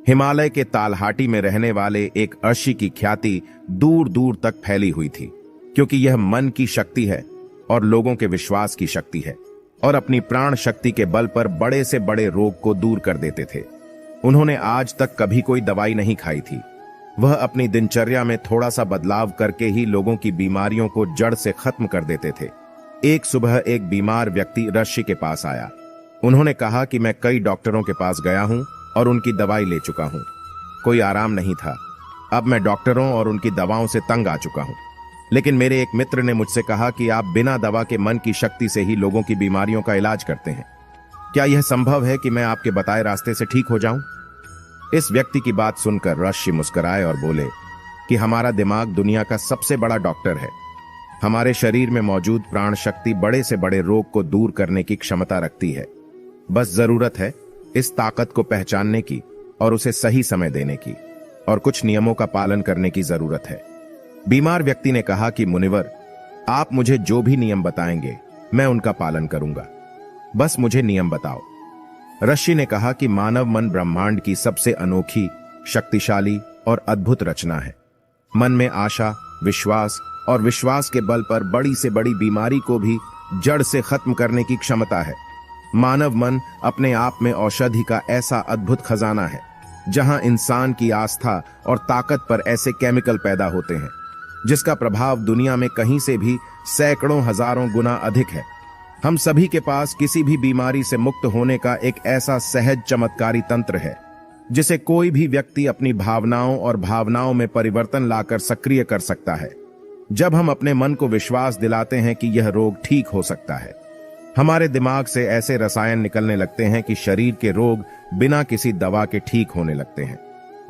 हिमालय के तालहाटी में रहने वाले एक अर्शी की ख्याति दूर दूर तक फैली हुई थी, क्योंकि यह मन की शक्ति है और लोगों के विश्वास की शक्ति है, और अपनी प्राण शक्ति के बल पर बड़े से बड़े रोग को दूर कर देते थे। उन्होंने आज तक कभी कोई दवाई नहीं खाई थी। वह अपनी दिनचर्या में थोड़ा सा बदलाव करके ही लोगों की बीमारियों को जड़ से खत्म कर देते थे। एक सुबह एक बीमार व्यक्ति ऋषि के पास आया। उन्होंने कहा कि मैं कई डॉक्टरों के पास गया हूं और उनकी दवाई ले चुका हूं, कोई आराम नहीं था। अब मैं डॉक्टरों और उनकी दवाओं से तंग आ चुका हूं। लेकिन मेरे एक मित्र ने मुझसे कहा कि आप बिना दवा के मन की शक्ति से ही लोगों की बीमारियों का इलाज करते हैं। क्या यह संभव है कि मैं आपके बताए रास्ते से ठीक हो जाऊं? इस व्यक्ति की बात सुनकर ऋषि मुस्कुराए और बोले कि हमारा दिमाग दुनिया का सबसे बड़ा डॉक्टर है। हमारे शरीर में मौजूद प्राण शक्ति बड़े से बड़े रोग को दूर करने की क्षमता रखती है। बस जरूरत है इस ताकत को पहचानने की और उसे सही समय देने की, और कुछ नियमों का पालन करने की जरूरत है। बीमार व्यक्ति ने कहा कि मुनिवर, आप मुझे जो भी नियम बताएंगे मैं उनका पालन करूंगा, बस मुझे नियम बताओ। ऋषि ने कहा कि मानव मन ब्रह्मांड की सबसे अनोखी, शक्तिशाली और अद्भुत रचना है। मन में आशा, विश्वास और विश्वास के बल पर बड़ी से बड़ी बीमारी को भी जड़ से खत्म करने की क्षमता है। मानव मन अपने आप में औषधि का ऐसा अद्भुत खजाना है, जहां इंसान की आस्था और ताकत पर ऐसे केमिकल पैदा होते हैं जिसका प्रभाव दुनिया में कहीं से भी सैकड़ों हजारों गुना अधिक है। हम सभी के पास किसी भी बीमारी से मुक्त होने का एक ऐसा सहज चमत्कारी तंत्र है जिसे कोई भी व्यक्ति अपनी भावनाओं और भावनाओं में परिवर्तन लाकर सक्रिय कर सकता है। जब हम अपने मन को विश्वास दिलाते हैं कि यह रोग ठीक हो सकता है, हमारे दिमाग से ऐसे रसायन निकलने लगते हैं कि शरीर के रोग बिना किसी दवा के ठीक होने लगते हैं।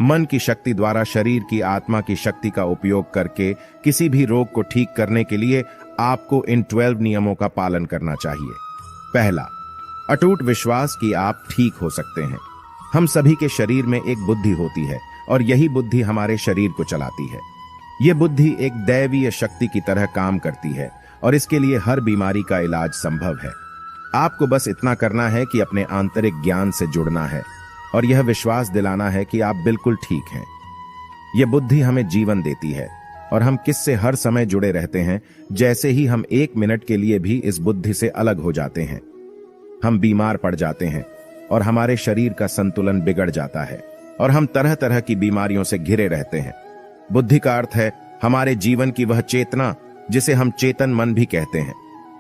मन की शक्ति द्वारा शरीर की आत्मा की शक्ति का उपयोग करके किसी भी रोग को ठीक करने के लिए आपको इन 12 नियमों का पालन करना चाहिए। पहला, अटूट विश्वास कि आप ठीक हो सकते हैं। हम सभी के शरीर में एक बुद्धि होती है और यही बुद्धि हमारे शरीर को चलाती है। यह बुद्धि एक दैवीय शक्ति की तरह काम करती है और इसके लिए हर बीमारी का इलाज संभव है। आपको बस इतना करना है कि अपने आंतरिक ज्ञान से जुड़ना है और यह विश्वास दिलाना है कि आप बिल्कुल ठीक हैं। यह बुद्धि हमें जीवन देती है और हम किससे हर समय जुड़े रहते हैं। जैसे ही हम 1 मिनट के लिए भी इस बुद्धि से अलग हो जाते हैं, हम बीमार पड़ जाते हैं और हमारे शरीर का संतुलन बिगड़ जाता है और हम तरह तरह की बीमारियों से घिरे रहते हैं। बुद्धि का अर्थ है हमारे जीवन की वह चेतना जिसे हम चेतन मन भी कहते हैं।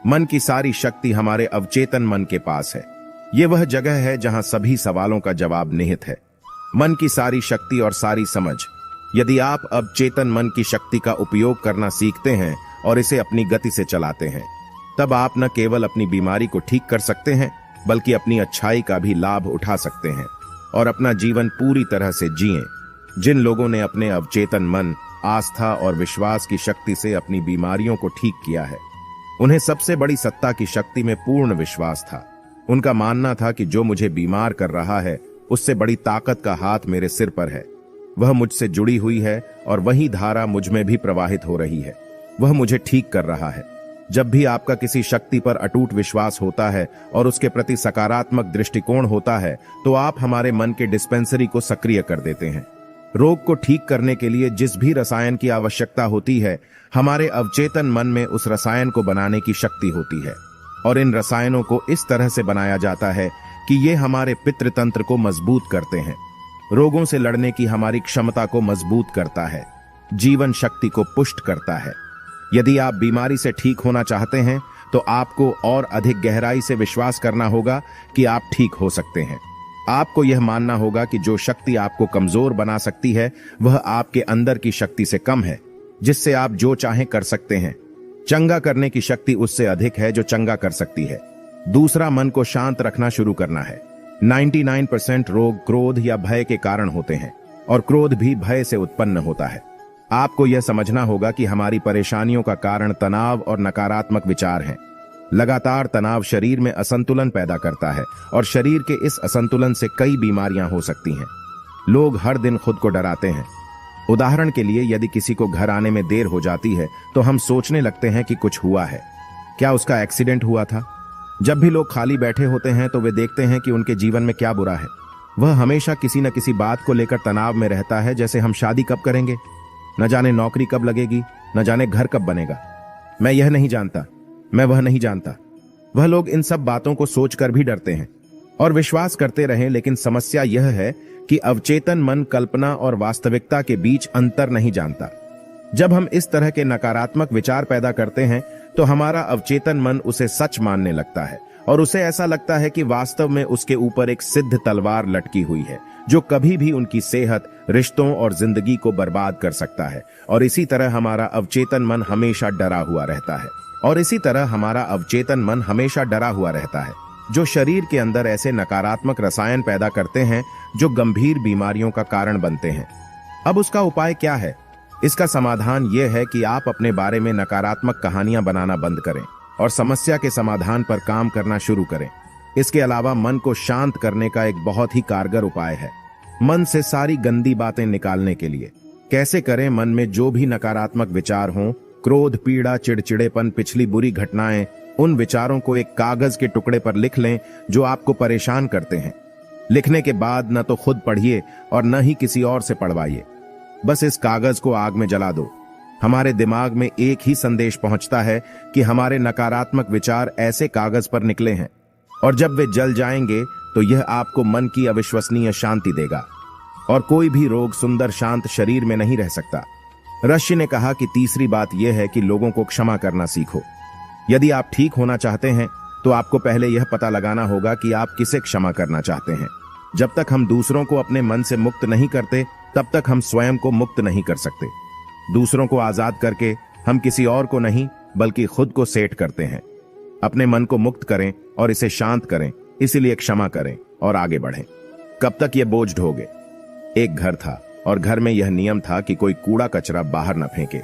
मन की सारी शक्ति हमारे अवचेतन मन के पास है। यह वह जगह है जहां सभी सवालों का जवाब निहित है। मन की सारी शक्ति और सारी समझ, यदि आप अब चेतन मन की शक्ति का उपयोग करना सीखते हैं और इसे अपनी गति से चलाते हैं, तब आप न केवल अपनी बीमारी को ठीक कर सकते हैं, बल्कि अपनी अच्छाई का भी लाभ उठा सकते हैं और अपना जीवन पूरी तरह से जिएं। जिन लोगों ने अपने अवचेतन मन, आस्था और विश्वास की शक्ति से अपनी बीमारियों को ठीक किया है, उन्हें सबसे बड़ी सत्ता की शक्ति में पूर्ण विश्वास था। उनका मानना था कि जो मुझे बीमार कर रहा है, उससे बड़ी ताकत का हाथ मेरे सिर पर है। वह मुझसे जुड़ी हुई है और वही धारा मुझ में भी प्रवाहित हो रही है। वह मुझे ठीक कर रहा है। जब भी आपका किसी शक्ति पर अटूट विश्वास होता है और उसके प्रति सकारात्मक दृष्टिकोण होता है, तो आप हमारे मन के डिस्पेंसरी को सक्रिय कर देते हैं। रोग को ठीक करने के लिए जिस भी रसायन की आवश्यकता होती है, हमारे अवचेतन मन में उस रसायन को बनाने की शक्ति होती है, और इन रसायनों को इस तरह से बनाया जाता है कि ये हमारे पितृतंत्र को मजबूत करते हैं, रोगों से लड़ने की हमारी क्षमता को मजबूत करता है, जीवन शक्ति को पुष्ट करता है। यदि आप बीमारी से ठीक होना चाहते हैं, तो आपको और अधिक गहराई से विश्वास करना होगा कि आप ठीक हो सकते हैं। आपको यह मानना होगा कि जो शक्ति आपको कमजोर बना सकती है, वह आपके अंदर की शक्ति से कम है, जिससे आप जो चाहें कर सकते हैं। चंगा करने की शक्ति उससे अधिक है जो चंगा कर सकती है। दूसरा, मन को शांत रखना शुरू करना है। 99% रोग क्रोध या भय के कारण होते हैं, और क्रोध भी भय से उत्पन्न होता है। आपको यह समझना होगा कि हमारी परेशानियों का कारण तनाव और नकारात्मक विचार हैं। लगातार तनाव शरीर में असंतुलन पैदा करता है और शरीर के इस असंतुलन से कई बीमारियां हो सकती हैं। लोग हर दिन खुद को डराते हैं। उदाहरण के लिए, यदि किसी को घर आने में देर हो जाती है तो हम सोचने लगते हैं कि कुछ हुआ है, क्या उसका एक्सीडेंट हुआ था। जब भी लोग खाली बैठे होते हैं तो वे देखते हैं कि उनके जीवन में क्या बुरा है। वह हमेशा किसी न किसी बात को लेकर तनाव में रहता है, जैसे हम शादी कब करेंगे, न जाने नौकरी कब लगेगी, न जाने घर कब बनेगा, मैं यह नहीं जानता, मैं वह नहीं जानता। वह लोग इन सब बातों को सोचकर भी डरते हैं और विश्वास करते रहें, लेकिन समस्या यह है कि अवचेतन मन कल्पना और वास्तविकता के बीच अंतर नहीं जानता। जब हम इस तरह के नकारात्मक विचार पैदा करते हैं तो हमारा अवचेतन मन उसे सच मानने लगता है और उसे ऐसा लगता है कि वास्तव में उसके ऊपर एक सिद्ध तलवार लटकी हुई है जो कभी भी उनकी सेहत, रिश्तों और जिंदगी को बर्बाद कर सकता है। और इसी तरह हमारा अवचेतन मन हमेशा डरा हुआ रहता है जो शरीर के अंदर ऐसे नकारात्मक रसायन पैदा करते हैं जो गंभीर बीमारियों का कारण बनते हैं। अब उसका उपाय क्या है? इसका समाधान यह है कि आप अपने बारे में नकारात्मक कहानियां बनाना बंद करें और समस्या के समाधान पर काम करना शुरू करें। इसके अलावा मन को शांत करने का एक बहुत ही कारगर उपाय है मन से सारी गंदी बातें निकालने के लिए। कैसे करें? मन में जो भी नकारात्मक विचार हों, क्रोध, पीड़ा, चिड़चिड़ेपन, पिछली बुरी घटनाएं, उन विचारों को एक कागज के टुकड़े पर लिख लें जो आपको परेशान करते हैं। लिखने के बाद न तो खुद पढ़िए और न ही किसी और से पढ़वाइए। बस इस कागज को आग में जला दो। हमारे दिमाग में एक ही संदेश पहुंचता है कि हमारे नकारात्मक विचार ऐसे कागज पर निकले हैं और जब वे जल जाएंगे तो यह आपको मन की अविश्वसनीय शांति देगा और कोई भी रोग सुंदर शांत शरीर में नहीं रह सकता। ऋषि ने कहा कि तीसरी बात यह है कि लोगों को क्षमा करना सीखो। यदि आप ठीक होना चाहते हैं तो आपको पहले यह पता लगाना होगा कि आप किसे क्षमा करना चाहते हैं। जब तक हम दूसरों को अपने मन से मुक्त नहीं करते तब तक हम स्वयं को मुक्त नहीं कर सकते। दूसरों को आजाद करके हम किसी और को नहीं बल्कि खुद को सेट करते हैं। अपने मन को मुक्त करें और इसे शांत करें, इसीलिए क्षमा करें और आगे बढ़ें। कब तक ये बोझ ढोगे? एक घर था और घर में यह नियम था कि कोई कूड़ा कचरा बाहर न फेंके।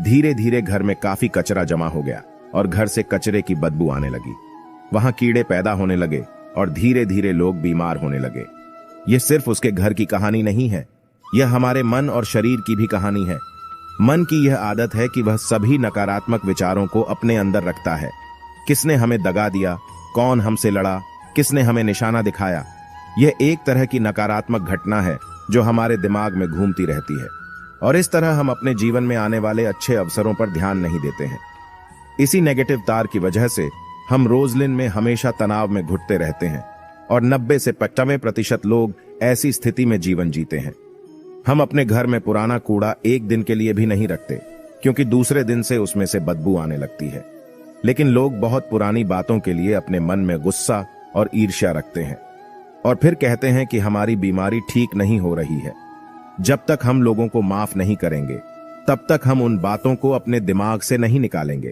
धीरे धीरे घर में काफी कचरा जमा हो गया और घर से कचरे की बदबू आने लगी। वहां कीड़े पैदा होने लगे और धीरे धीरे लोग बीमार होने लगे। यह सिर्फ उसके घर की कहानी नहीं है, यह हमारे मन और शरीर की भी कहानी है। मन की यह आदत है कि वह सभी नकारात्मक विचारों को अपने अंदर रखता है। किसने हमें दगा दिया, कौन हमसे लड़ा, किसने हमें निशाना दिखाया, यह एक तरह की नकारात्मक घटना है जो हमारे दिमाग में घूमती रहती है और इस तरह हम अपने जीवन में आने वाले अच्छे अवसरों पर ध्यान नहीं देते हैं। इसी नेगेटिव तार की वजह से हम रोजलिन में हमेशा तनाव में घुटते रहते हैं और 90 से 95% लोग ऐसी स्थिति में जीवन जीते हैं। हम अपने घर में पुराना कूड़ा एक दिन के लिए भी नहीं रखते क्योंकि दूसरे दिन से उसमें से बदबू आने लगती है। लेकिन लोग बहुत पुरानी बातों के लिए अपने मन में गुस्सा और ईर्ष्या रखते हैं और फिर कहते हैं कि हमारी बीमारी ठीक नहीं हो रही है। जब तक हम लोगों को माफ नहीं करेंगे तब तक हम उन बातों को अपने दिमाग से नहीं निकालेंगे।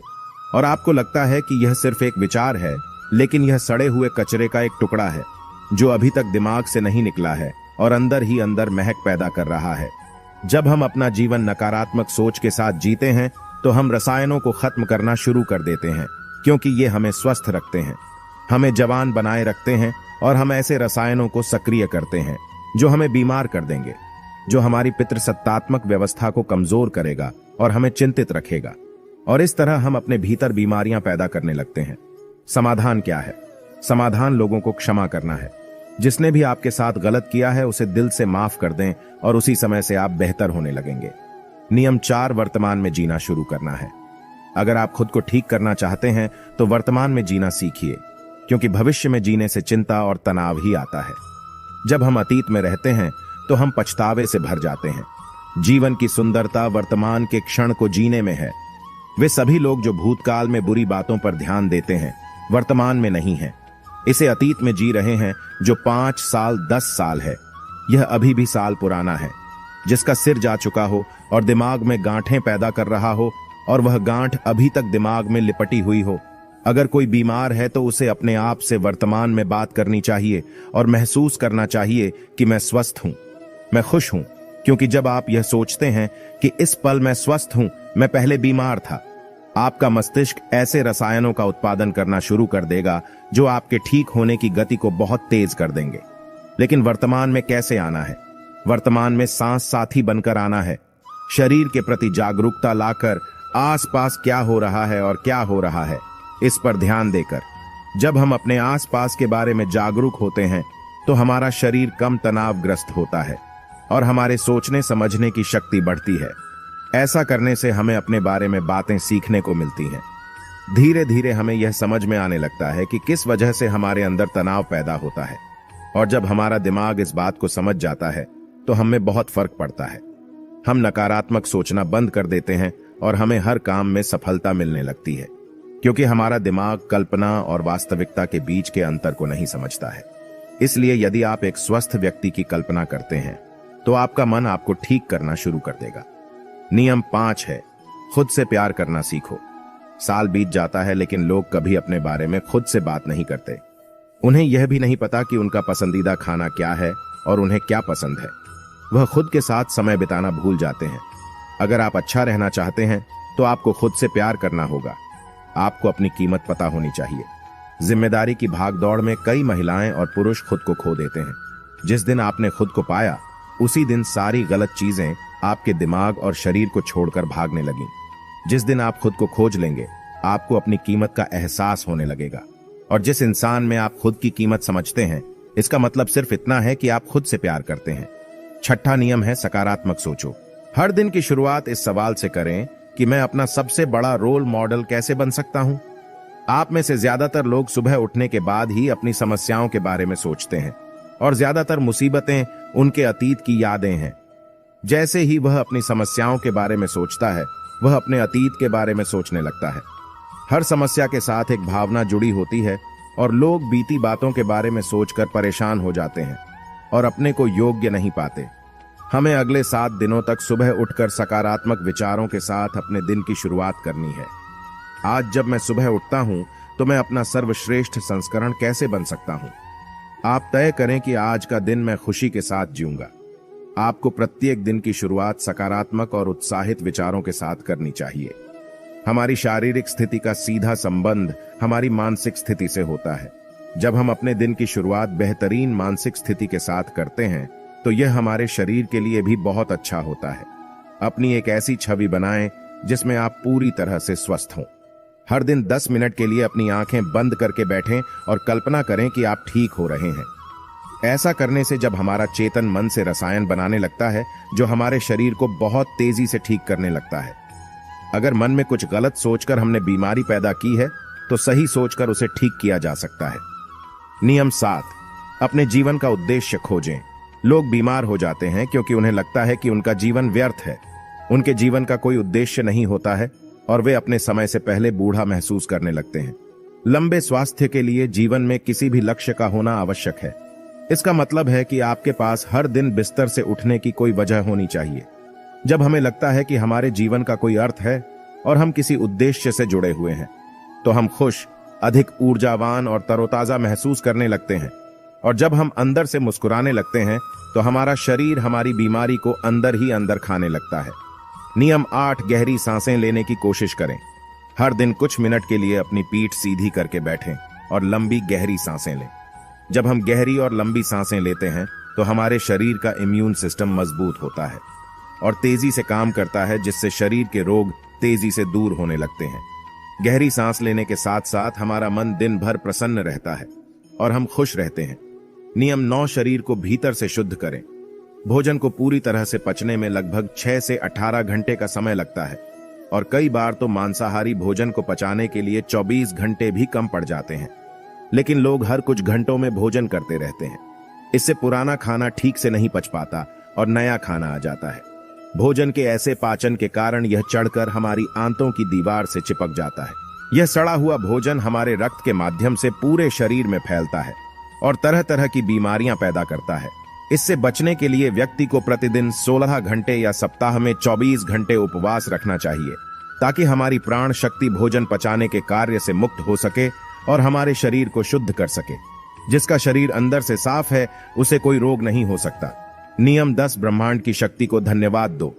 और आपको लगता है कि यह सिर्फ एक विचार है, लेकिन यह सड़े हुए कचरे का एक टुकड़ा है जो अभी तक दिमाग से नहीं निकला है और अंदर ही अंदर महक पैदा कर रहा है। जब हम अपना जीवन नकारात्मक सोच के साथ जीते हैं तो हम रसायनों को खत्म करना शुरू कर देते हैं क्योंकि ये हमें स्वस्थ रखते हैं, हमें जवान बनाए रखते हैं और हम ऐसे रसायनों को सक्रिय करते हैं जो हमें बीमार कर देंगे, जो हमारी पितृसत्तात्मक व्यवस्था को कमजोर करेगा और हमें चिंतित रखेगा। और इस तरह हम अपने भीतर बीमारियां पैदा करने लगते हैं। समाधान क्या है? समाधान लोगों को क्षमा करना है। जिसने भी आपके साथ गलत किया है उसे दिल से माफ कर दें और उसी समय से आप बेहतर होने लगेंगे। नियम 4, वर्तमान में जीना शुरू करना है। अगर आप खुद को ठीक करना चाहते हैं तो वर्तमान में जीना सीखिए, क्योंकि भविष्य में जीने से चिंता और तनाव ही आता है। जब हम अतीत में रहते हैं तो हम पछतावे से भर जाते हैं। जीवन की सुंदरता वर्तमान के क्षण को जीने में है। वे सभी लोग जो भूतकाल में बुरी बातों पर ध्यान देते हैं वर्तमान में नहीं हैं। इसे अतीत में जी रहे हैं जो 5 साल 10 साल है। यह अभी भी साल पुराना है। जिसका सिर जा चुका हो और दिमाग में गांठें पैदा कर रहा हो और वह गांठ अभी तक दिमाग में लिपटी हुई हो। अगर कोई बीमार है तो उसे अपने आप से वर्तमान में बात करनी चाहिए और महसूस करना चाहिए कि मैं स्वस्थ हूं, मैं खुश हूं, क्योंकि जब आप यह सोचते हैं कि इस पल मैं स्वस्थ हूं, मैं पहले बीमार था, आपका मस्तिष्क ऐसे रसायनों का उत्पादन करना शुरू कर देगा जो आपके ठीक होने की गति को बहुत तेज कर देंगे। लेकिन वर्तमान में कैसे आना है? वर्तमान में सांस साथी बनकर आना है। शरीर के प्रति जागरूकता लाकर आसपास क्या हो रहा है और क्या हो रहा है इस पर ध्यान देकर। जब हम अपने आसपास के बारे में जागरूक होते हैं तो हमारा शरीर कम तनावग्रस्त होता है और हमारे सोचने समझने की शक्ति बढ़ती है। ऐसा करने से हमें अपने बारे में बातें सीखने को मिलती हैं। धीरे धीरे हमें यह समझ में आने लगता है कि किस वजह से हमारे अंदर तनाव पैदा होता है, और जब हमारा दिमाग इस बात को समझ जाता है तो हमें बहुत फर्क पड़ता है। हम नकारात्मक सोचना बंद कर देते हैं और हमें हर काम में सफलता मिलने लगती है, क्योंकि हमारा दिमाग कल्पना और वास्तविकता के बीच के अंतर को नहीं समझता है। इसलिए यदि आप एक स्वस्थ व्यक्ति की कल्पना करते हैं तो आपका मन आपको ठीक करना शुरू कर देगा। नियम 5 है, खुद से प्यार करना सीखो। साल बीत जाता है लेकिन लोग कभी अपने बारे में खुद से बात नहीं करते। उन्हें यह भी नहीं पता कि उनका पसंदीदा खाना क्या है और उन्हें क्या पसंद है। वह खुद के साथ समय बिताना भूल जाते हैं। अगर आप अच्छा रहना चाहते हैं तो आपको खुद से प्यार करना होगा। आपको अपनी कीमत पता होनी चाहिए। जिम्मेदारी की भागदौड़ में कई महिलाएं और पुरुष खुद को खो देते हैं। जिस दिन आपने खुद को पाया, उसी दिन सारी गलत चीजें आपके दिमाग और शरीर को छोड़कर भागने लगीं। जिस दिन आप खुद को खोज लेंगे, आपको अपनी कीमत का एहसास होने लगेगा। और जिस इंसान में आप खुद की कीमत समझते हैं, इसका मतलब सिर्फ इतना है कि आप खुद से प्यार करते हैं। छठा नियम है, सकारात्मक सोचो। हर दिन की शुरुआत इस सवाल से करें कि मैं अपना सबसे बड़ा रोल मॉडल कैसे बन सकता हूं। आप में से ज्यादातर लोग सुबह उठने के बाद ही अपनी समस्याओं के बारे में सोचते हैं, और ज्यादातर मुसीबतें उनके अतीत की यादें हैं। जैसे ही वह अपनी समस्याओं के बारे में सोचता है, वह अपने अतीत के बारे में सोचने लगता है। हर समस्या के साथ एक भावना जुड़ी होती है, और लोग बीती बातों के बारे में सोचकर परेशान हो जाते हैं और अपने को योग्य नहीं पाते। हमें अगले 7 दिनों तक सुबह उठकर सकारात्मक विचारों के साथ अपने दिन की शुरुआत करनी है। आज जब मैं सुबह उठता हूं तो मैं अपना सर्वश्रेष्ठ संस्करण कैसे बन सकता हूं। आप तय करें कि आज का दिन मैं खुशी के साथ जीऊंगा। आपको प्रत्येक दिन की शुरुआत सकारात्मक और उत्साहित विचारों के साथ करनी चाहिए। हमारी शारीरिक स्थिति का सीधा संबंध हमारी मानसिक स्थिति से होता है। जब हम अपने दिन की शुरुआत बेहतरीन मानसिक स्थिति के साथ करते हैं तो यह हमारे शरीर के लिए भी बहुत अच्छा होता है। अपनी एक ऐसी छवि बनाएं जिसमें आप पूरी तरह से स्वस्थ हों। हर दिन 10 मिनट के लिए अपनी आंखें बंद करके बैठें और कल्पना करें कि आप ठीक हो रहे हैं। ऐसा करने से जब हमारा चेतन मन से रसायन बनाने लगता है जो हमारे शरीर को बहुत तेजी से ठीक करने लगता है। अगर मन में कुछ गलत सोचकर हमने बीमारी पैदा की है तो सही सोचकर उसे ठीक किया जा सकता है। नियम 7, अपने जीवन का उद्देश्य खोजें। लोग बीमार हो जाते हैं क्योंकि उन्हें लगता है कि उनका जीवन व्यर्थ है। उनके जीवन का कोई उद्देश्य नहीं होता है और वे अपने समय से पहले बूढ़ा महसूस करने लगते हैं। लंबे स्वास्थ्य के लिए जीवन में किसी भी लक्ष्य का होना आवश्यक है। इसका मतलब है कि आपके पास हर दिन बिस्तर से उठने की कोई वजह होनी चाहिए। जब हमें लगता है कि हमारे जीवन का कोई अर्थ है और हम किसी उद्देश्य से जुड़े हुए हैं, तो हम खुश, अधिक ऊर्जावान और तरोताजा महसूस करने लगते हैं। और जब हम अंदर से मुस्कुराने लगते हैं तो हमारा शरीर हमारी बीमारी को अंदर ही अंदर खाने लगता है। नियम 8, गहरी सांसें लेने की कोशिश करें। हर दिन कुछ मिनट के लिए अपनी पीठ सीधी करके बैठें और लंबी गहरी सांसें लें। जब हम गहरी और लंबी सांसें लेते हैं तो हमारे शरीर का इम्यून सिस्टम मजबूत होता है और तेजी से काम करता है, जिससे शरीर के रोग तेजी से दूर होने लगते हैं। गहरी सांस लेने के साथ साथ हमारा मन दिन भर प्रसन्न रहता है और हम खुश रहते हैं। नियम 9, शरीर को भीतर से शुद्ध करें। भोजन को पूरी तरह से पचने में लगभग 6 से 18 घंटे का समय लगता है, और कई बार तो मांसाहारी भोजन को पचाने के लिए 24 घंटे भी कम पड़ जाते हैं। लेकिन लोग हर कुछ घंटों में भोजन करते रहते हैं। इससे पुराना खाना ठीक से नहीं पच पाता और नया खाना आ जाता है। भोजन के ऐसे पाचन के कारण यह चढ़कर हमारी आंतों की दीवार से चिपक जाता है। यह सड़ा हुआ भोजन हमारे रक्त के माध्यम से पूरे शरीर में फैलता है और तरह तरह की बीमारियां पैदा करता है। इससे बचने के लिए व्यक्ति को प्रतिदिन 16 घंटे या सप्ताह में 24 घंटे उपवास रखना चाहिए, ताकि हमारी प्राण शक्ति भोजन पचाने के कार्य से मुक्त हो सके और हमारे शरीर को शुद्ध कर सके। जिसका शरीर अंदर से साफ है उसे कोई रोग नहीं हो सकता। नियम 10, ब्रह्मांड की शक्ति को धन्यवाद दो।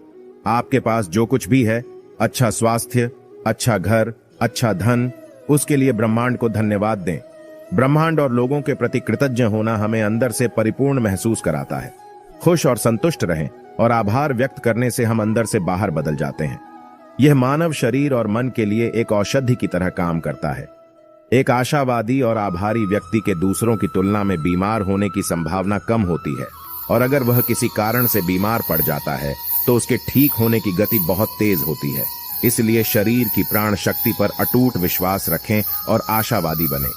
आपके पास जो कुछ भी है, अच्छा स्वास्थ्य, अच्छा घर, अच्छा धन, उसके लिए ब्रह्मांड को धन्यवाद दें। ब्रह्मांड और लोगों के प्रति कृतज्ञ होना हमें अंदर से परिपूर्ण महसूस कराता है। खुश और संतुष्ट रहें और आभार व्यक्त करने से हम अंदर से बाहर बदल जाते हैं। यह मानव शरीर और मन के लिए एक औषधि की तरह काम करता है। एक आशावादी और आभारी व्यक्ति के दूसरों की तुलना में बीमार होने की संभावना कम होती है, और अगर वह किसी कारण से बीमार पड़ जाता है तो उसके ठीक होने की गति बहुत तेज होती है। इसलिए शरीर की प्राण शक्ति पर अटूट विश्वास रखें और आशावादी बने।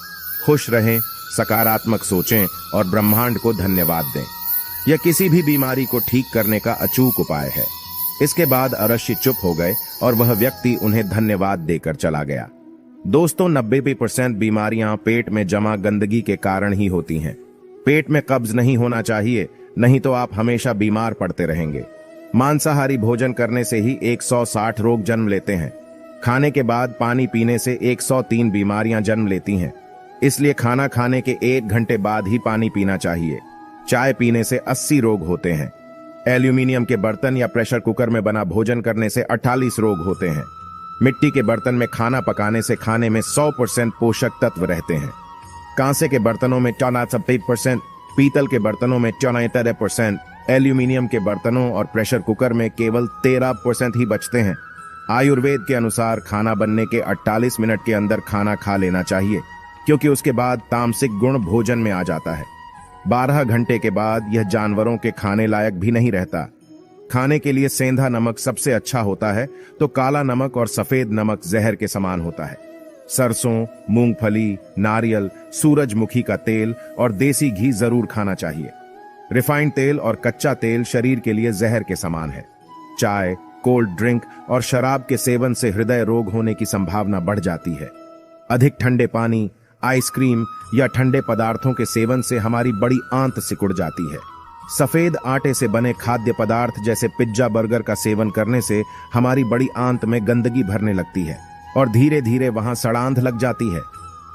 खुश रहें, सकारात्मक सोचें और ब्रह्मांड को धन्यवाद दें। यह किसी भी बीमारी को ठीक करने का अचूक उपाय है। इसके बाद अरशी चुप हो गए और वह व्यक्ति उन्हें धन्यवाद देकर चला गया। दोस्तों, 90% बीमारियां पेट में जमा गंदगी के कारण ही होती हैं। पेट में कब्ज नहीं होना चाहिए, नहीं तो आप हमेशा बीमार पड़ते रहेंगे। मांसाहारी भोजन करने से ही 160 रोग जन्म लेते हैं। खाने के बाद पानी पीने से 103 बीमारियां जन्म लेती हैं। इसलिए खाना खाने के 1 घंटे बाद ही पानी पीना चाहिए। चाय पीने से 80 रोग होते हैं। एल्यूमिनियम के बर्तन या प्रेशर कुकर में बना भोजन करने से 48 रोग होते हैं। मिट्टी के बर्तन में खाना पकाने से खाने में 100% पोषक तत्व रहते हैं। कांसे के बर्तनों में 94%, पीतल के बर्तनों में 94%, एल्यूमिनियम के बर्तनों और प्रेशर कुकर में केवल 13% ही बचते हैं। आयुर्वेद के अनुसार खाना बनने के 48 मिनट के अंदर खाना खा लेना चाहिए, क्योंकि उसके बाद तामसिक गुण भोजन में आ जाता है। 12 घंटे के बाद यह जानवरों के खाने लायक भी नहीं रहता। खाने के लिए सेंधा नमक सबसे अच्छा होता है, तो काला नमक और सफेद नमक जहर के समान होता है। सरसों, मूंगफली, नारियल, सूरजमुखी का तेल और देसी घी जरूर खाना चाहिए। रिफाइंड तेल और कच्चा तेल शरीर के लिए जहर के समान है। चाय, कोल्ड ड्रिंक और शराब के सेवन से हृदय रोग होने की संभावना बढ़ जाती है। अधिक ठंडे पानी, आइसक्रीम या ठंडे पदार्थों के सेवन से हमारी बड़ी आंत सिकुड़ जाती है। सफेद आटे से बने खाद्य पदार्थ जैसे पिज्जा, बर्गर का सेवन करने से हमारी बड़ी आंत में गंदगी भरने लगती है और धीरे धीरे वहां सड़ांध लग जाती है।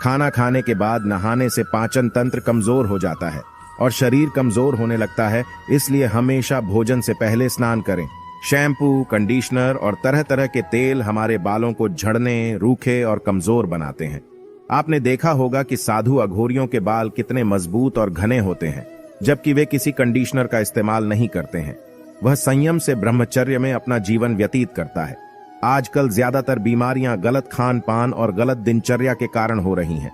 खाना खाने के बाद नहाने से पाचन तंत्र कमजोर हो जाता है और शरीर कमजोर होने लगता है। इसलिए हमेशा भोजन से पहले स्नान करें। शैम्पू, कंडीशनर और तरह तरह के तेल हमारे बालों को झड़ने, रूखे और कमजोर बनाते हैं। आपने देखा होगा कि साधु अघोरियों के बाल कितने मजबूत और घने होते हैं, जबकि वे किसी कंडीशनर का इस्तेमाल नहीं करते हैं। वह संयम से ब्रह्मचर्य में अपना जीवन व्यतीत करता है। आजकल ज्यादातर बीमारियां गलत खान पान और गलत दिनचर्या के कारण हो रही हैं।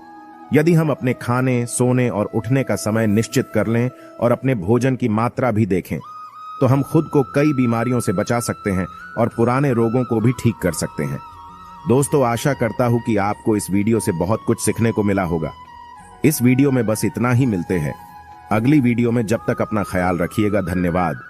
यदि हम अपने खाने, सोने और उठने का समय निश्चित कर लें और अपने भोजन की मात्रा भी देखें, तो हम खुद को कई बीमारियों से बचा सकते हैं और पुराने रोगों को भी ठीक कर सकते हैं। दोस्तों, आशा करता हूं कि आपको इस वीडियो से बहुत कुछ सीखने को मिला होगा। इस वीडियो में बस इतना ही। मिलते हैं अगली वीडियो में। जब तक अपना ख्याल रखिएगा। धन्यवाद।